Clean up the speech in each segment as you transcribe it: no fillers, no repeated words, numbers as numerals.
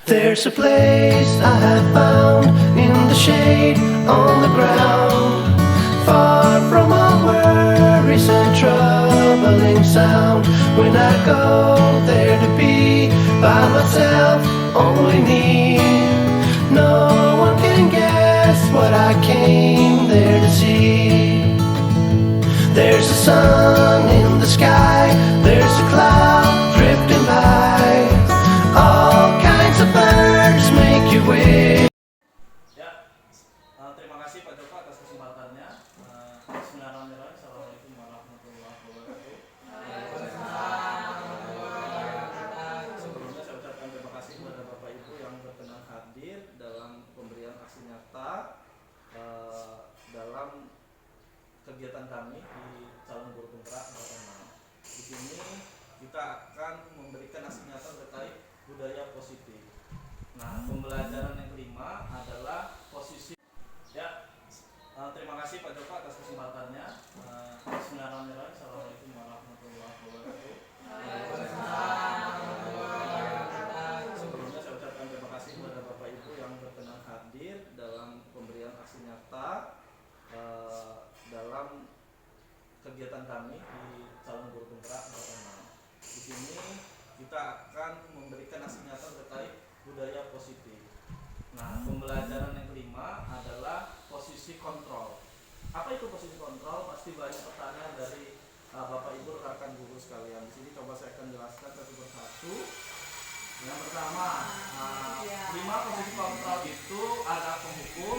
There's a place I have found in the shade on the ground, far from all worries and troubling sound. When I go there to be by myself, only me. No one can guess what I came there to see. There's a sun in the sky, there's a cloud drifting by. All kinds of birds make you wish. Ya, terima kasih Pak Joko atas kesempatannya. Bismillahirrahmanirrahim. Assalamualaikum warahmatullahi wabarakatuh. Sebelumnya saya ucapkan terima kasih kepada Bapak Ibu yang berkenan hadir dalam pemberian aksi nyata dalam kegiatan kami di calon guru penggerak angkatan 6. Di sini kita akan memberikan aksi nyata terkait budaya positif. Nah, pembelajaran yang kelima adalah posisi. Ya, terima kasih Pak Joko atas kesempatannya. Bismillahirrahmanirrahim. Assalamualaikum warahmatullahi wabarakatuh. Sebelumnya saya ucapkan terima kasih kepada Bapak Ibu yang berkenan hadir dalam pemberian aksi nyata dalam kegiatan kami di calon guru penggerak angkatan 6. Di sini kita akan memberikan aksi nyata terkait budaya positif. Nah, pembelajaran yang kelima adalah posisi kontrol. Apa itu posisi kontrol? Pasti banyak pertanyaan dari Bapak Ibu rekan guru sekalian. Di sini coba saya akan jelaskan satu persatu. Yang pertama, 5 posisi kontrol itu ada penghukum,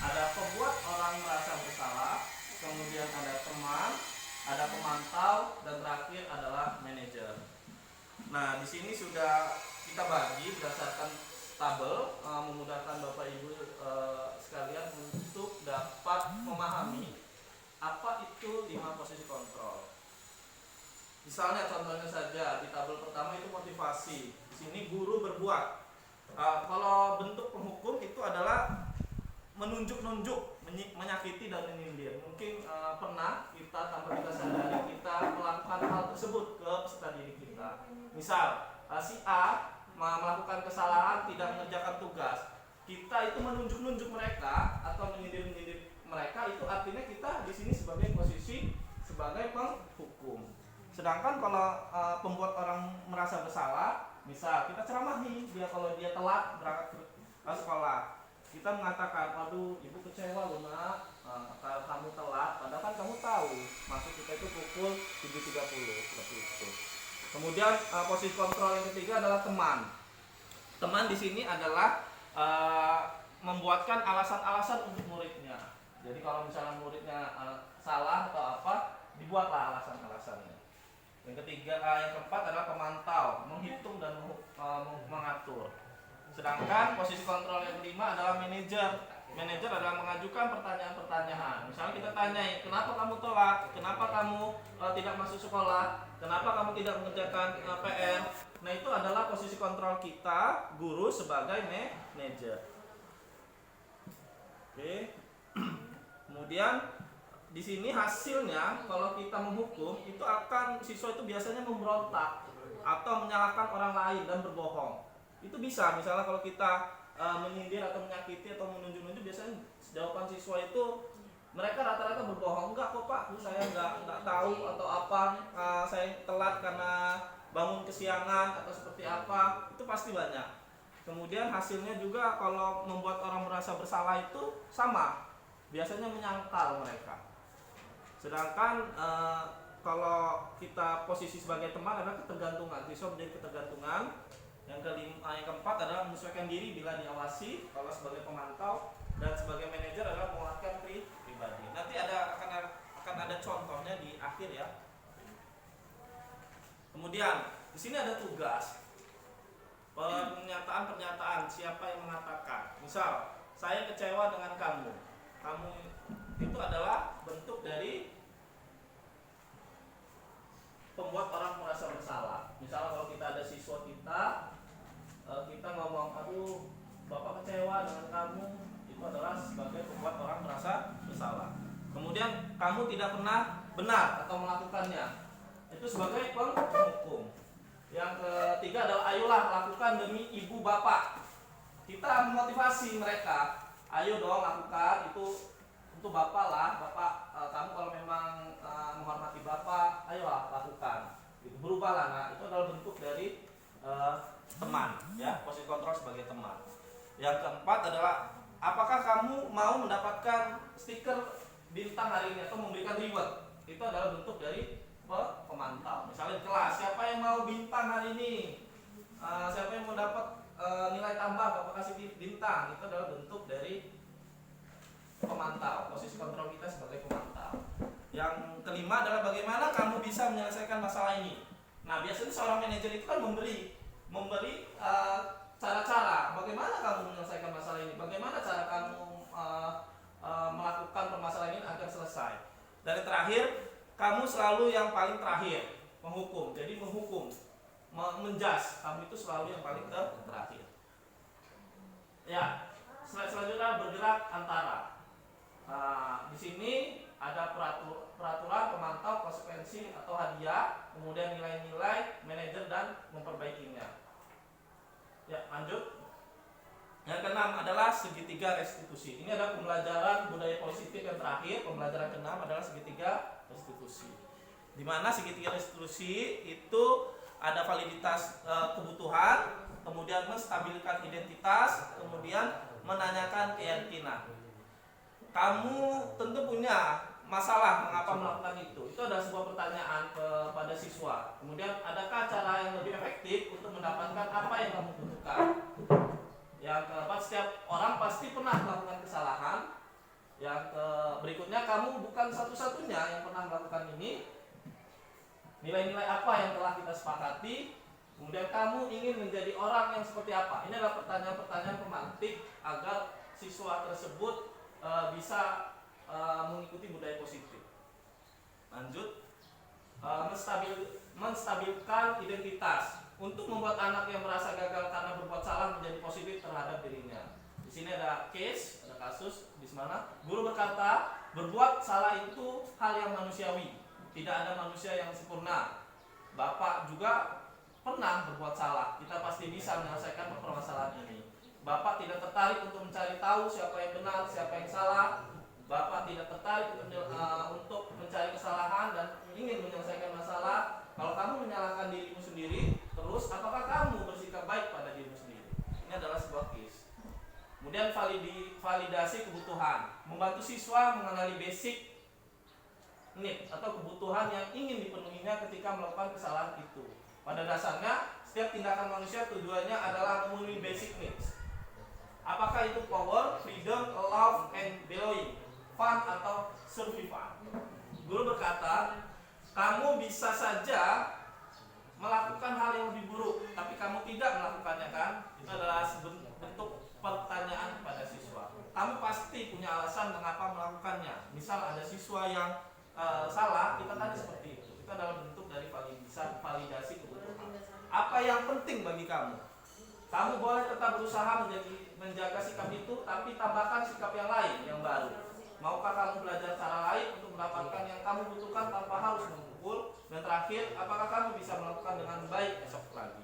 ada pembuat orang merasa bersalah, kemudian ada teman, ada pemantau, dan terakhir adalah manajer. Nah, di sini sudah kita bagi berdasarkan tabel, memudahkan Bapak Ibu sekalian untuk dapat memahami apa itu 5 posisi kontrol. Misalnya contohnya saja di tabel pertama itu motivasi. Di sini guru berbuat. Kalau bentuk penghukum itu adalah menunjuk-nunjuk, menyakiti dan menyindir. Mungkin pernah kita tanpa kita sadari kita melakukan hal tersebut ke peserta didik kita. Misal si A melakukan kesalahan, tidak mengerjakan tugas, kita itu menunjuk-nunjuk mereka atau menyindir-menyindir mereka, itu artinya kita di sini sebagai posisi sebagai penghukum. Sedangkan kalau pembuat orang merasa bersalah, misal kita ceramahi dia kalau dia telat berangkat ke sekolah, kita mengatakan, aduh ibu kecewa loh nak, kalau kamu telat, padahal kan kamu tahu masuk kita itu pukul 7.30 seperti itu. Kemudian posisi kontrol yang ketiga adalah teman. Teman di sini adalah membuatkan alasan-alasan untuk muridnya. Jadi kalau misalnya muridnya salah atau apa, dibuatlah alasan-alasannya. Yang ketiga, yang keempat adalah pemantau, menghitung dan mengatur. Sedangkan posisi kontrol yang kelima adalah manajer. Manajer adalah mengajukan pertanyaan-pertanyaan. Misalnya kita tanyai, kenapa kamu telat? Kenapa kamu tidak masuk sekolah? Kenapa kamu tidak mengerjakan PR? Nah, itu adalah posisi kontrol kita, guru sebagai manajer. Oke. Kemudian di sini hasilnya kalau kita menghukum itu akan siswa itu biasanya memberontak atau menyalahkan orang lain dan berbohong. Itu bisa, misalnya kalau kita menyindir atau menyakiti atau menunjuk-nunjuk, biasanya jawaban siswa itu mereka rata-rata berbohong. Enggak kok Pak, saya enggak tahu atau apa, saya telat karena bangun kesiangan atau seperti apa, itu pasti banyak. Kemudian hasilnya juga kalau membuat orang merasa bersalah itu sama, biasanya menyangkal mereka. Sedangkan kalau kita posisi sebagai teman adalah ketergantungan, siswa menjadi ketergantungan. Yang keempat adalah menyesuaikan diri bila diawasi, kalau sebagai pemantau, dan sebagai manajer adalah mengeluarkan pribadi. Nanti akan ada contohnya di akhir ya. Kemudian di sini ada tugas, pernyataan siapa yang mengatakan. Misal saya kecewa dengan kamu itu adalah bentuk dari pembuat orang merasa bersalah. Misalnya kalau kita ada siswa kita ngomong, aduh bapak kecewa dengan kamu, itu adalah sebagai pembuat orang merasa bersalah. Kemudian kamu tidak pernah benar atau melakukannya, itu sebagai penghukum. Yang ketiga adalah ayolah lakukan demi ibu bapak. Kita memotivasi mereka, ayo dong lakukan itu untuk bapak lah, bapak kamu kalau memang menghormati bapak, ayolah lakukan. Gitu, berubahlah. Nah, itu adalah bentuk dari teman, ya, posisi kontrol sebagai teman. Yang keempat adalah apakah kamu mau mendapatkan stiker bintang hari ini atau memberikan reward? Itu adalah bentuk dari pemantau. Misalnya di kelas, siapa yang mau bintang hari ini? Siapa yang mau dapat nilai tambah, bapak kasih bintang? Itu adalah bentuk dari pemantau. Posisi kontrol kita sebagai pemantau. Yang kelima adalah bagaimana kamu bisa menyelesaikan masalah ini. Nah, biasanya seorang manajer itu kan memberi cara-cara bagaimana kamu menyelesaikan masalah ini, bagaimana cara kamu melakukan permasalahan ini agar selesai. Dan terakhir, kamu selalu yang paling terakhir menghukum. Jadi menghukum, menjas, kamu itu selalu yang paling terakhir. Ya, slide selanjutnya bergerak antara. Di sini ada peraturan pemantau, konsekuensi atau hadiah, kemudian nilai-nilai, manajer dan memperbaikinya. Ya, lanjut. Yang keenam adalah segitiga restitusi. Ini adalah pembelajaran budaya positif yang terakhir. Pembelajaran keenam adalah segitiga restitusi. Di mana segitiga restitusi itu ada validitas kebutuhan, kemudian menstabilkan identitas, kemudian menanyakan keyakinan. Kamu tentu punya masalah mengapa melakukan itu. Itu adalah sebuah pertanyaan kepada siswa. Kemudian adakah cara yang lebih efektif untuk mendapatkan apa yang kamu butuhkan? Yang keempat, setiap orang pasti pernah melakukan kesalahan. Yang berikutnya, kamu bukan satu-satunya yang pernah melakukan ini. Nilai-nilai apa yang telah kita sepakati? Kemudian kamu ingin menjadi orang yang seperti apa? Ini adalah pertanyaan-pertanyaan pemantik agar siswa tersebut bisa mengikuti budaya positif. Lanjut, menstabilkan identitas untuk membuat anak yang merasa gagal karena berbuat salah menjadi positif terhadap dirinya. Di sini ada case, ada kasus di mana guru berkata berbuat salah itu hal yang manusiawi, tidak ada manusia yang sempurna. Bapak juga pernah berbuat salah, kita pasti bisa menyelesaikan permasalahan ini. Bapak tidak tertarik untuk mencari tahu siapa yang benar, siapa yang salah. Bapak tidak tertarik untuk mencari kesalahan dan ingin menyelesaikan masalah. Kalau kamu menyalahkan dirimu sendiri, terus apakah kamu bersikap baik pada dirimu sendiri? Ini adalah sebuah case. Kemudian validasi kebutuhan, membantu siswa mengenali basic need atau kebutuhan yang ingin dipenuhinya ketika melakukan kesalahan itu. Pada dasarnya, setiap tindakan manusia tujuannya adalah memenuhi basic needs. Apakah itu power, freedom, love, and belonging, fun, atau survival? Guru berkata, kamu bisa saja melakukan hal yang lebih buruk, tapi kamu tidak melakukannya, kan? Itu adalah bentuk pertanyaan kepada siswa. Kamu pasti punya alasan mengapa melakukannya. Misal ada siswa yang salah, kita tadi seperti itu. Itu adalah bentuk dari validasi kebutuhan. Apa yang penting bagi kamu? Kamu boleh tetap berusaha menjaga sikap itu, tapi tambahkan sikap yang lain, yang baru. Maukah kamu belajar cara lain untuk mendapatkan yang kamu butuhkan tanpa harus memukul? Dan terakhir, apakah kamu bisa melakukan dengan baik esok lagi?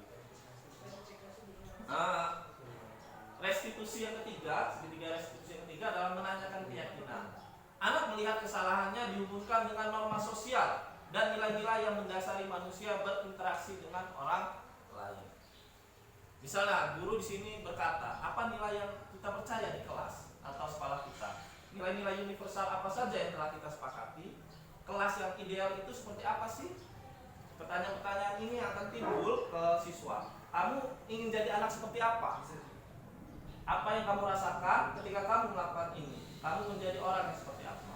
Restitusi yang ketiga, segitiga restitusi yang ketiga adalah menanyakan keyakinan. Anak melihat kesalahannya dihubungkan dengan norma sosial dan nilai-nilai yang mendasari manusia berinteraksi dengan orang lain. Misalnya, guru di sini berkata, apa nilai yang kita percaya di kelas atau sekolah kita? Nilai-nilai universal apa saja yang telah kita sepakati? Kelas yang ideal itu seperti apa sih? Pertanyaan-pertanyaan ini akan timbul ke siswa. Kamu ingin jadi anak seperti apa? Apa yang kamu rasakan ketika kamu melakukan ini? Kamu menjadi orang yang seperti apa?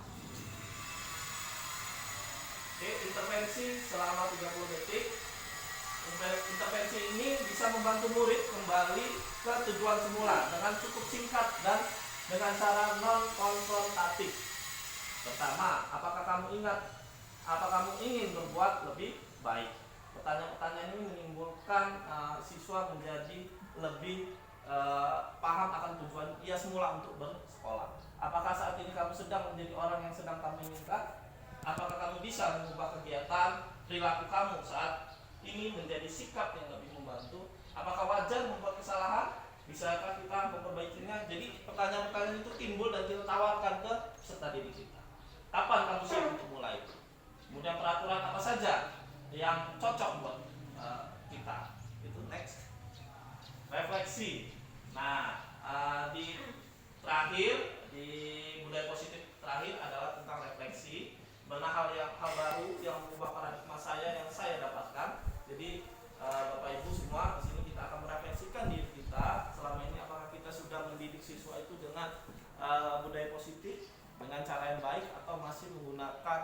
Oke, intervensi selama 30 detik. Intervensi ini bisa membantu murid kembali ke tujuan semula dengan cukup singkat dan dengan cara non-konfrontatif. Pertama, apakah kamu ingat? Apa kamu ingin berbuat lebih baik? Pertanyaan-pertanyaan ini menimbulkan siswa menjadi lebih paham akan tujuan ia semula untuk bersekolah. Apakah saat ini kamu sedang menjadi orang yang sedang kamu inginkan? Apakah kamu bisa mengubah kegiatan perilaku kamu saat ini menjadi sikap yang lebih membantu. Apakah wajar membuat kesalahan? Bisakah kita memperbaikinya? Jadi pertanyaan-pertanyaan itu timbul dan kita tawarkan ke peserta didik kita. Kapan kamu siap untuk mulai? Kemudian peraturan apa saja yang cocok buat kita? Itu next. Refleksi. Nah, di terakhir di budaya positif terakhir adalah tentang refleksi. Mana hal baru yang mengubah paradigma saya yang saya dapatkan. Jadi Bapak Ibu semua di sini kita akan merefleksikan diri kita selama ini, apakah kita sudah mendidik siswa itu dengan budaya positif dengan cara yang baik atau masih menggunakan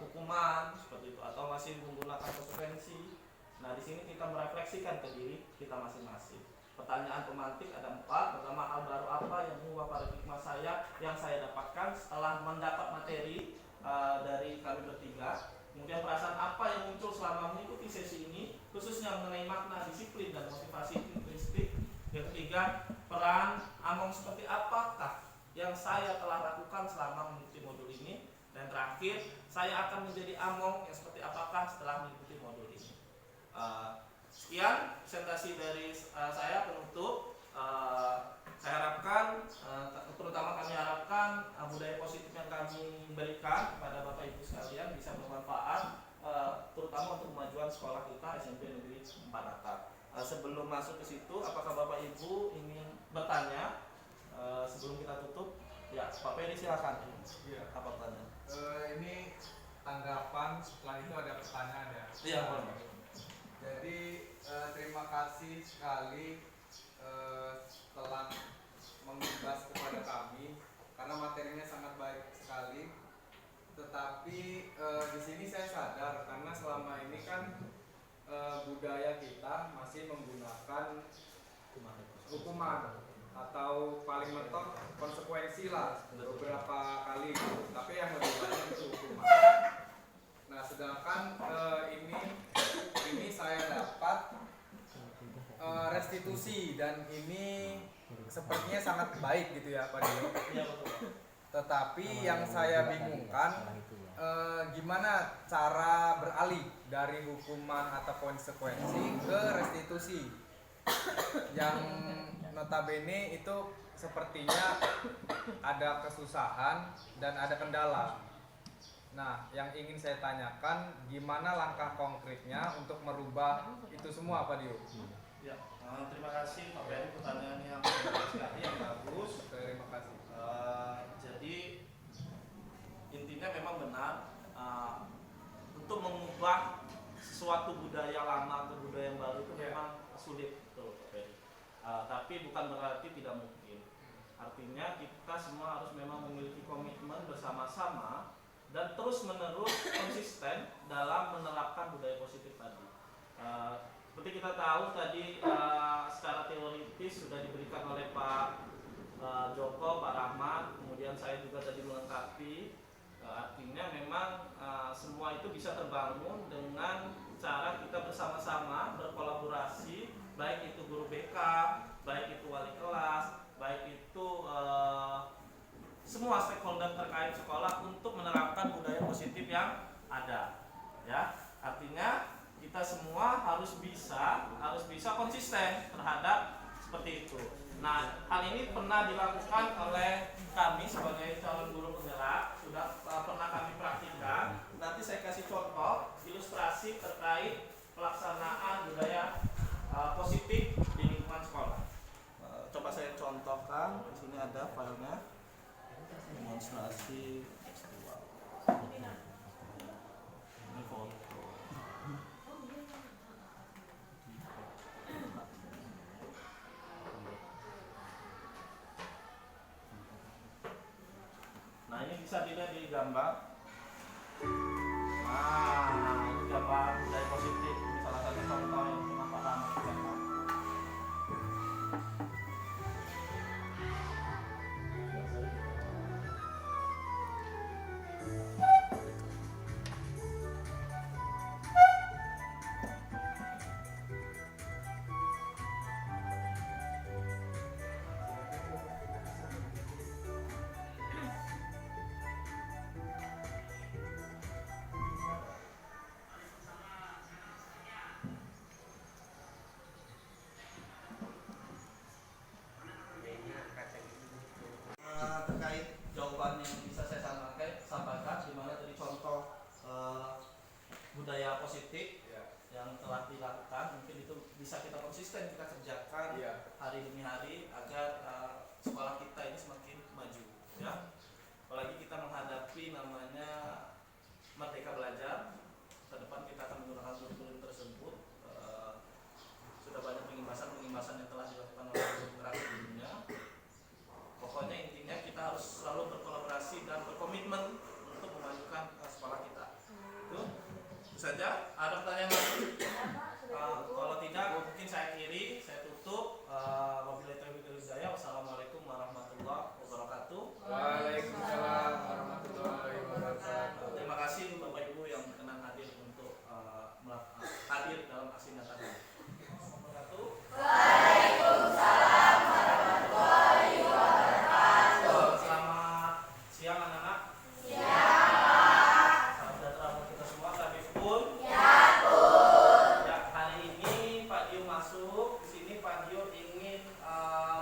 hukuman seperti itu atau masih menggunakan konsekuensi. Nah, di sini kita merefleksikan ke diri kita masing-masing. Pertanyaan pemantik ada 4. Pertama, hal baru apa yang mengubah paradigma saya yang saya dapatkan setelah mendapat materi dari kami bertiga. Kemudian perasaan apa yang muncul selama mengikuti sesi ini, khususnya mengenai makna, disiplin, dan motivasi intrinsik. Yang ketiga, peran Among seperti apakah yang saya telah lakukan selama mengikuti modul ini. Dan terakhir, saya akan menjadi Among yang seperti apakah setelah mengikuti modul ini. Sekian presentasi dari saya penutup. Saya harapkan, terutama kami harapkan budaya positif yang kami berikan kepada Bapak Ibu sekalian bisa bermanfaat, terutama untuk kemajuan sekolah kita SMP Negeri 4 Atap. Sebelum masuk ke situ, apakah Bapak Ibu ingin bertanya sebelum kita tutup? Ya, Pak Peri silakan. Iya. Apa pertanyaan? Ini tanggapan, setelah itu ada pertanyaan ya. Iya, boleh. Jadi terima kasih sekali telah mengimbas kepada kami karena materinya sangat baik sekali. Tetapi di sini saya sadar karena selama ini kan budaya kita masih menggunakan hukuman atau paling mentok konsekuensi lah beberapa kali. Tapi yang lebih banyak itu hukuman. Nah, sedangkan ini saya dapat restitusi dan ini sepertinya sangat baik gitu ya Pak Dio. Iya, betul. Tetapi yang saya bingungkan gimana cara beralih dari hukuman atau konsekuensi ke restitusi yang notabene itu sepertinya ada kesusahan dan ada kendala. Nah, yang ingin saya tanyakan gimana langkah konkretnya untuk merubah itu semua Pak Dio? Ya, terima kasih Pak Peri, pertanyaan yang bagus sekali, yang bagus. Terima kasih. Jadi intinya memang benar, untuk mengubah sesuatu budaya lama ke budaya yang baru itu memang sulit, betul Pak Peri. Tapi bukan berarti tidak mungkin. Artinya kita semua harus memang memiliki komitmen bersama-sama dan terus-menerus konsisten dalam menerapkan budaya positif tadi. Seperti kita tahu tadi secara teoritis sudah diberikan oleh Pak Joko, Pak Rahmat, kemudian saya juga tadi melengkapi. Artinya memang semua itu bisa terbangun dengan cara kita bersama-sama berkolaborasi, baik itu guru BK, baik itu wali kelas, baik itu semua stakeholder terkait sekolah untuk menerapkan budaya positif yang ada. Ya, artinya kita semua harus bisa konsisten terhadap seperti itu. Nah, hal ini pernah dilakukan oleh kami sebagai calon guru penggerak, sudah pernah kami praktikkan. Nanti saya kasih contoh ilustrasi terkait pelaksanaan budaya positif di lingkungan sekolah. Coba saya contohkan, di sini ada filenya, demonstrasi tekstual. Ini foto. Nah, ini bisa dilihat di gambar. Nah, ini gambar budaya positif. Ini salah satu contoh yang pernah Pak Rahmat gambar. positif Ya. yang telah dilakukan, mungkin itu bisa kita konsisten kita kerjakan Iya. hari demi hari agar sekolah kita ini semakin maju, ya. Apalagi kita menghadapi namanya Merdeka Belajar, ke depan kita akan menggunakan kurikulum tersebut. Sudah banyak pengimbasan yang telah dilakukan oleh guru gerak sebelumnya. Pokoknya intinya kita harus selalu berkolaborasi dan berkomitmen untuk memajukan sekolah kita. Itu saja. Ada pertanyaan lagi? Kalau tidak, mungkin saya akhiri, saya tutup. Wabillahi taufiq wal hidayah. Wassalamualaikum warahmatullahi wabarakatuh. Waalaikumsalam warahmatullahi wabarakatuh. Terima kasih Bapak Ibu yang berkenan hadir untuk hadir dalam aksi nyata ini. Wabarakatuh. Waalaikumsalam warahmatullahi wabarakatuh. Selamat siang anak-anak. Siang. Salam sejahtera buat kita semua. Kami pun. Ya, Bun. Ya, hari ini Pak Dio masuk. Di sini Pak Dio ingin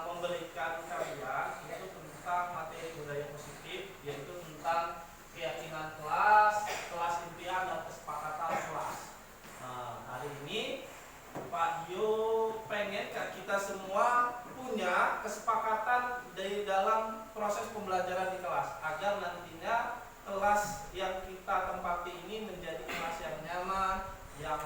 memberikan kalian itu tentang materi budaya positif, yaitu tentang keyakinan kelas, kelas impian dan kesepakatan kelas. Hari ini Pak Dio pengen kita semua punya kesepakatan dari dalam proses pembelajaran di kelas agar nantinya kelas yang kita tempati ini menjadi kelas yang nyaman, yang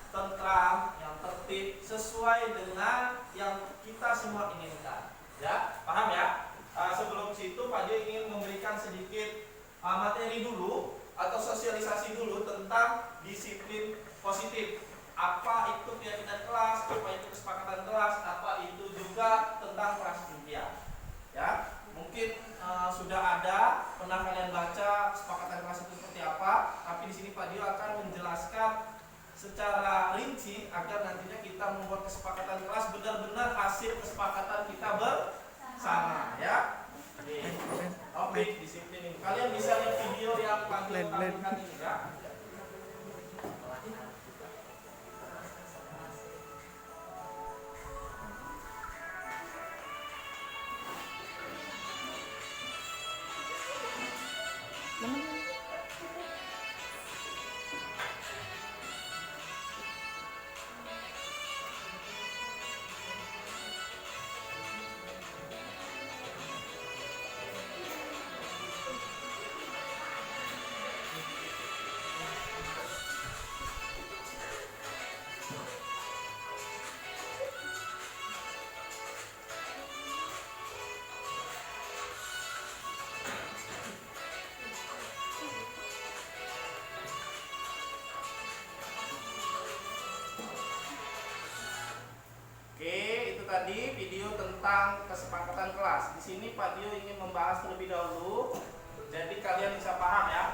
tentram, yang tertib, sesuai dengan yang kita semua inginkan. Ya, paham ya? Sebelum situ Pak Dio ingin memberikan sedikit materi dulu atau sosialisasi dulu tentang disiplin positif. Apa itu keyakinan kelas, apa itu kesepakatan kelas, apa itu juga tentang kelas impian. Ya, mungkin sudah ada, pernah kalian baca kesepakatan kelas itu seperti apa, tapi di sini Pak Dio akan menjelaskan secara rinci agar nantinya kita membuat kesepakatan kelas benar-benar hasil kesepakatan kita bersama, ya. Oke, disiplin ini. Kalian bisa lihat video yang Pak Dio tampilkan ini, ya. Oke, itu tadi video tentang kesepakatan kelas. Di sini Pak Dio ingin membahas terlebih dahulu, jadi kalian bisa paham ya.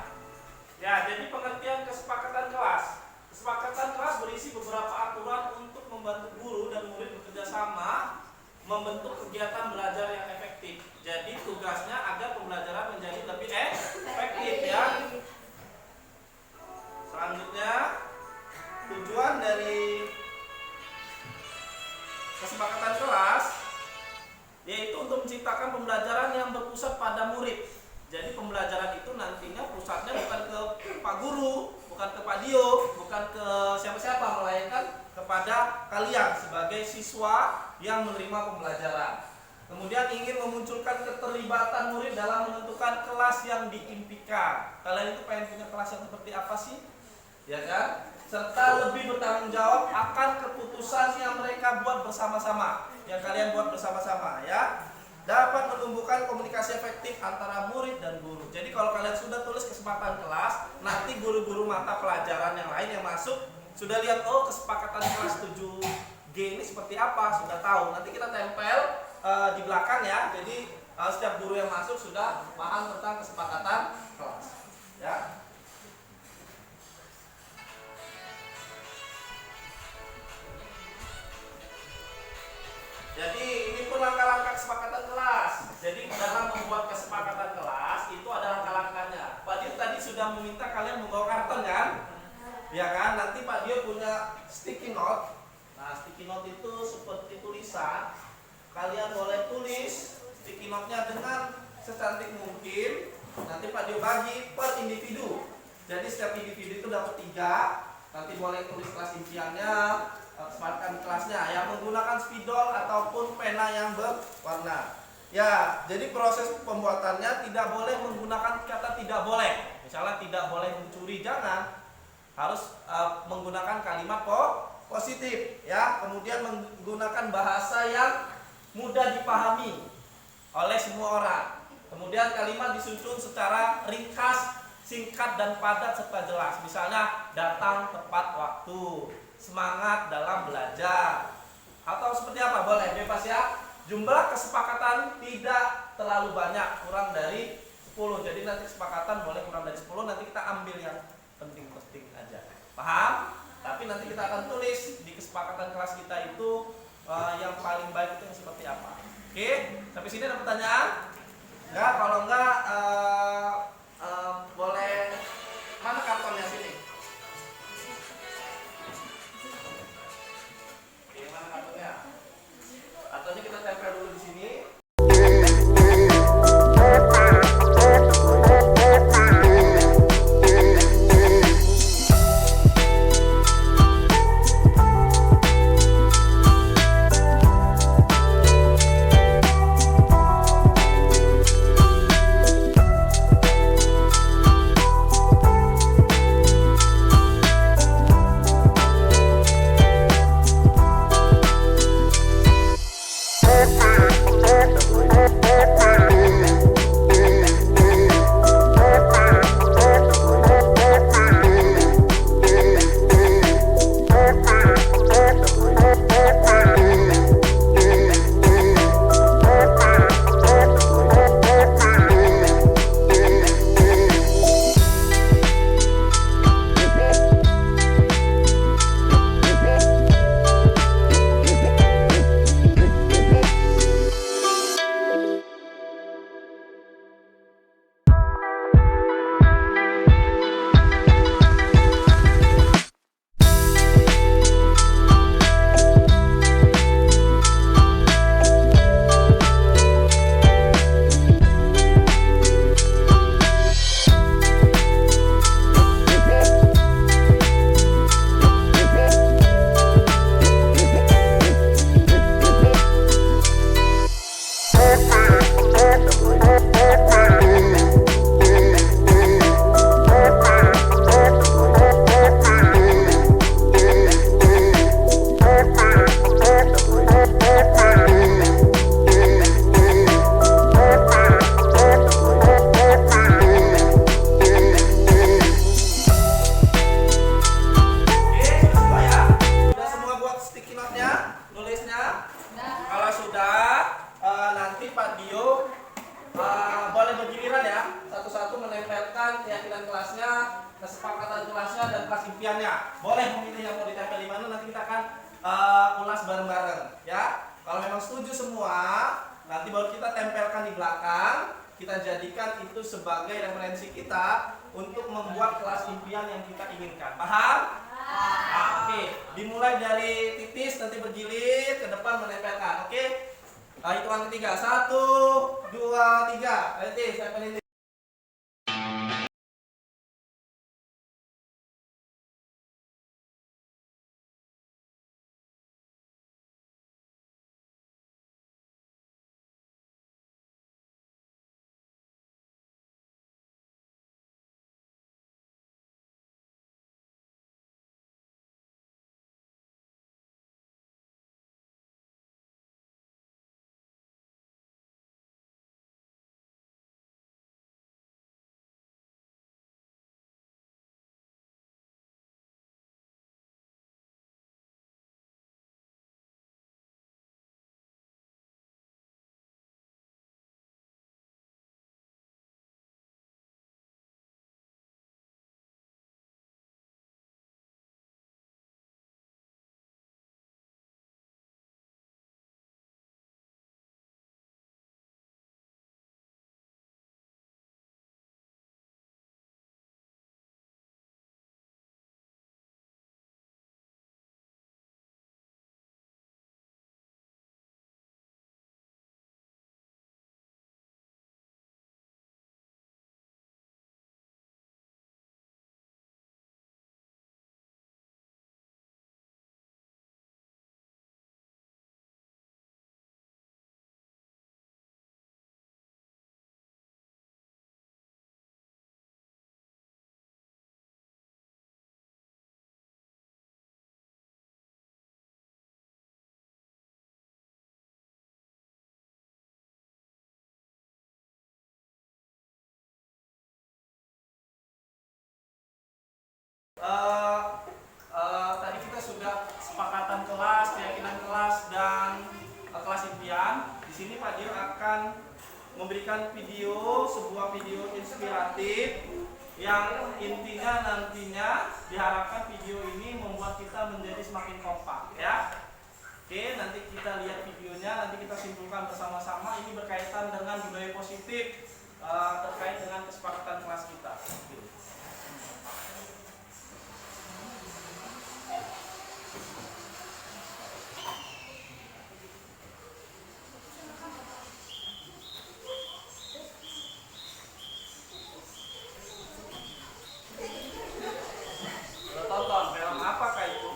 Ya, jadi pengertian kesepakatan kelas. Kesepakatan kelas berisi beberapa aturan untuk membantu guru dan murid bekerja sama membentuk kegiatan belajar yang efektif. Jadi tugasnya agar pembelajaran menjadi lebih efektif ya. Selanjutnya, tujuan dari kesepakatan kelas yaitu untuk menciptakan pembelajaran yang berpusat pada murid. Jadi pembelajaran itu nantinya pusatnya bukan ke Pak Guru, bukan ke Pak Dio, bukan ke siapa-siapa, melainkan kepada kalian sebagai siswa yang menerima pembelajaran. Kemudian ingin memunculkan keterlibatan murid dalam menentukan kelas yang diimpikan. Kalian itu pengen punya kelas yang seperti apa sih? Ya kan? Serta lebih bertanggung jawab akan keputusan yang mereka buat bersama-sama, yang kalian buat bersama-sama ya. Dapat menumbuhkan komunikasi efektif antara murid dan guru. Jadi kalau kalian sudah tulis kesepakatan kelas, nanti guru-guru mata pelajaran yang lain yang masuk sudah lihat, oh kesepakatan kelas 7G ini seperti apa, sudah tahu. Nanti kita tempel di belakang ya. Jadi setiap guru yang masuk sudah paham tentang kesepakatan kelas ya. Jadi ini pun langkah-langkah kesepakatan kelas. Jadi dalam membuat kesepakatan kelas itu ada langkah-langkahnya. Pak Dio tadi sudah meminta kalian membawa karton kan? Ya kan? Nanti Pak Dio punya sticky note. Nah, sticky note itu seperti tulisan. Kalian boleh tulis sticky note-nya dengan secantik mungkin. Nanti Pak Dio bagi per individu. Jadi setiap individu itu dapat 3. nanti boleh tulis kelas impiannya, kesepakatan kelasnya yang menggunakan spidol ataupun pena yang berwarna. Ya, jadi proses pembuatannya tidak boleh menggunakan kata tidak boleh. Misalnya tidak boleh mencuri, jangan. Harus menggunakan kalimat positif, ya. Kemudian menggunakan bahasa yang mudah dipahami oleh semua orang. Kemudian kalimat disusun secara ringkas, singkat dan padat serta jelas. Misalnya datang tepat waktu, semangat dalam belajar, atau seperti apa, boleh bebas ya. Jumlah kesepakatan tidak terlalu banyak, kurang dari 10. Jadi nanti kesepakatan boleh kurang dari 10, nanti kita ambil yang penting-penting aja. Paham? Tapi nanti kita akan tulis di kesepakatan kelas kita itu yang paling baik itu yang seperti apa. Oke? Sampai sini ada pertanyaan? Enggak, kalau enggak boleh, mana kartonnya sini? Oke, mana kartonnya? Kartonnya kita tempel dulu di sini. Kesepakatan kelasnya dan kelas impiannya. Boleh memilih yang mau ditempel di mana, nanti kita akan ulas bareng-bareng ya. Kalau memang setuju semua, nanti baru kita tempelkan di belakang, kita jadikan itu sebagai referensi kita untuk membuat kelas impian yang kita inginkan. Paham? Nah, oke. Dimulai dari titis, nanti bergilir ke depan menempelkan. Oke? Hitungan ketiga, 1, 2, 3. Ayo tis, tempelin. Tadi kita sudah sepakatan kelas, keyakinan kelas, dan kelas impian. Di sini Pak Dio akan memberikan video, sebuah video inspiratif yang intinya nantinya diharapkan video ini membuat kita menjadi semakin kompak, ya. Oke, nanti kita lihat videonya, nanti kita simpulkan bersama-sama. Ini berkaitan dengan budaya positif terkait dengan kesepakatan kelas kita. Tonton film apa kayak itu?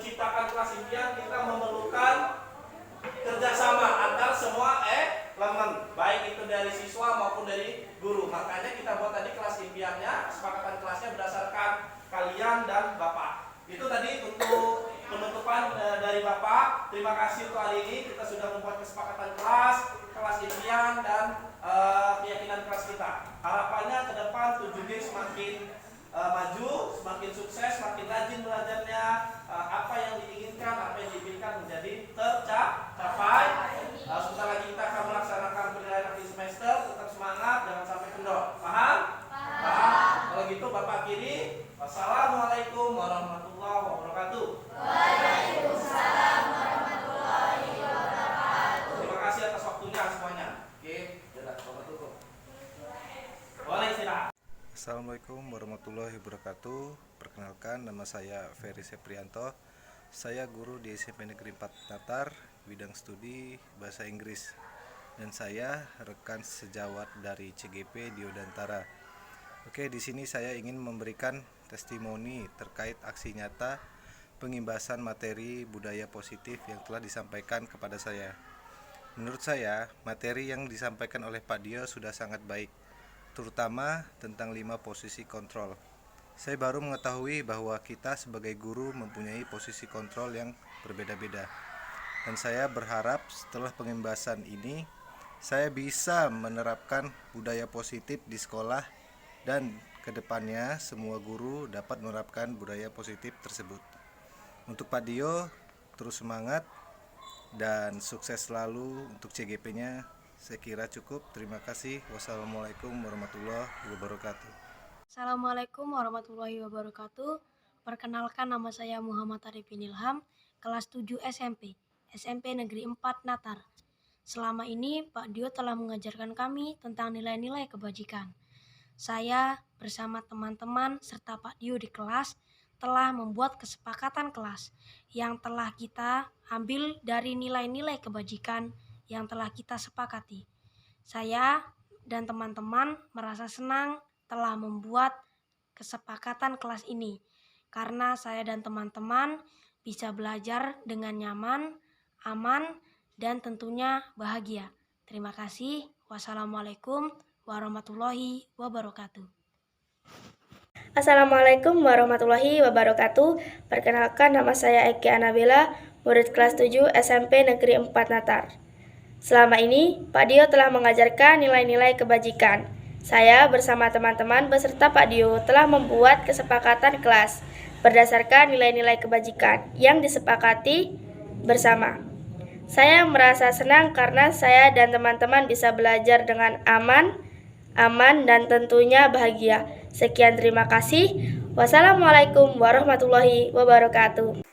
menciptakan kelas impian kita memerlukan kerjasama antar semua elemen, baik itu dari siswa maupun dari guru. Makanya kita buat tadi kelas impiannya, kesepakatan kelasnya berdasarkan kalian dan Bapak. Itu tadi untuk penutupan dari Bapak. Terima kasih untuk hari ini kita sudah membuat kesepakatan kelas impian dan keyakinan kelas kita. Harapannya ke depan 7G semakin maju, semakin sukses, semakin rajin belajarnya, apa yang diinginkan, apa yang diinginkan menjadi tercapai. Sebentar lagi kita akan melaksanakan penilaian akhir semester. Tetap semangat, jangan sampai kendor. Paham? Paham. Kalau gitu Bapak akhiri. Wassalamualaikum warahmatullahi wabarakatuh. Waalaikumsalam warahmatullahi wabarakatuh. Terima kasih atas waktunya semuanya. Oke, sudah Bapak tutup. Boleh istirahat. Assalamualaikum warahmatullahi wabarakatuh. Perkenalkan, nama saya Ferry Seprianto. Saya guru di SMP Negeri 4 Natar, bidang studi Bahasa Inggris. Dan saya rekan sejawat dari CGP Diodantara. Oke, di sini saya ingin memberikan testimoni terkait aksi nyata pengimbasan materi budaya positif yang telah disampaikan kepada saya. Menurut saya, materi yang disampaikan oleh Pak Dio sudah sangat baik, terutama tentang 5 posisi kontrol. Saya baru mengetahui bahwa kita sebagai guru mempunyai posisi kontrol yang berbeda-beda. Dan saya berharap setelah pengimbasan ini, saya bisa menerapkan budaya positif di sekolah dan kedepannya semua guru dapat menerapkan budaya positif tersebut. Untuk Pak Dio, terus semangat dan sukses selalu untuk CGP-nya. Saya kira cukup. Terima kasih. Wassalamualaikum warahmatullahi wabarakatuh. Assalamualaikum warahmatullahi wabarakatuh. Perkenalkan, nama saya Muhammad Arifin Ilham, kelas 7 SMP Negeri 4 Natar. Selama ini Pak Dio telah mengajarkan kami tentang nilai-nilai kebajikan. Saya bersama teman-teman serta Pak Dio di kelas telah membuat kesepakatan kelas yang telah kita ambil dari nilai-nilai kebajikan yang telah kita sepakati. Saya dan teman-teman merasa senang telah membuat kesepakatan kelas ini karena saya dan teman-teman bisa belajar dengan nyaman, aman, dan tentunya bahagia. Terima kasih. Wassalamualaikum warahmatullahi wabarakatuh. Assalamualaikum warahmatullahi wabarakatuh. Perkenalkan, nama saya Eki Anabela, murid kelas 7 SMP Negeri 4 Natar. Selama ini, Pak Dio telah mengajarkan nilai-nilai kebajikan. Saya bersama teman-teman beserta Pak Dio telah membuat kesepakatan kelas berdasarkan nilai-nilai kebajikan yang disepakati bersama. Saya merasa senang karena saya dan teman-teman bisa belajar dengan aman, dan tentunya bahagia. Sekian, terima kasih. Wassalamualaikum warahmatullahi wabarakatuh.